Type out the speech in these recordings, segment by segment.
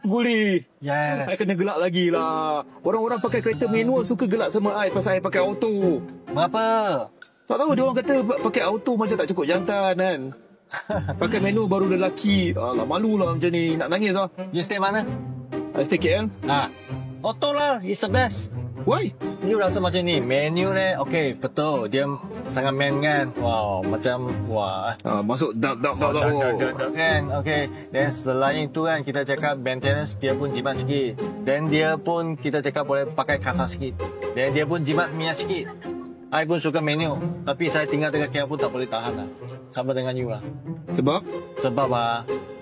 Boleh. I Yes. kena gelak lagi lah. Orang-orang pakai kereta manual suka gelak sama I pasal I pakai auto. Mengapa? Tak tahu, dia orang kata pakai auto macam tak cukup jantan kan. Pakai manual baru lelaki. Alah, malu lah macam ni. Nak nangis lah. You stay mana? I stay KL. Auto lah, it's the best. Why? You rasa macam ni, menu ni, okay, betul. Dia sangat man kan. Wow, macam, wah. Masuk dark Kan, okay. Dan selain itu kan, kita cakap maintenance dia pun jimat sikit. Dan dia pun, kita cakap boleh pakai kasar sikit. Dan dia pun jimat minyak sikit. I pun suka menu. Tapi saya tinggal dekat KL pun tak boleh tahan lah. Sama dengan you lah. Sebab? Sebab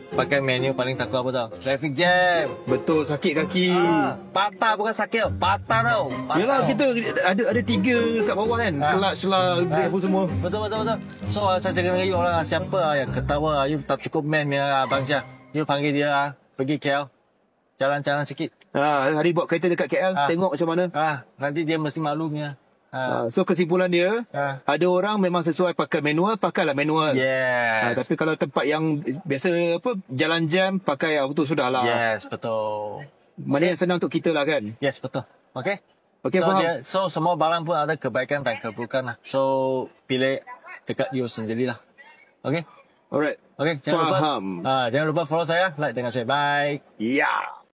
pakai menu paling takut apa tau? Traffic jam. Betul, sakit kaki. Patah bukan sakit, patah tau. Yelah, kita ada 3 kat bawah kan. Clutch lah, brake pun semua. Betul. So saya cakap dengan you lah, siapa yang ketawa, you tak cukup man punya Abang Syah. You panggil dia pergi KL. Jalan-jalan sikit. Hari buat kereta dekat KL, tengok macam mana. Nanti dia mesti malu punya. So kesimpulan dia, ada orang memang sesuai pakai manual, pakailah manual. Yes. Tapi kalau tempat yang biasa jalan jam, pakai auto sudahlah. Yes, betul. Mana yang senang untuk kita lah kan. Yes, betul. Okay. Okay, So, faham. so semua barang pun ada kebaikan dan keburukan lah. So pilih dekat you sendirilah. Okay. Alright. Okay. Jangan Faham. lupa. Jangan lupa follow saya, like dengan share. Bye. Ya.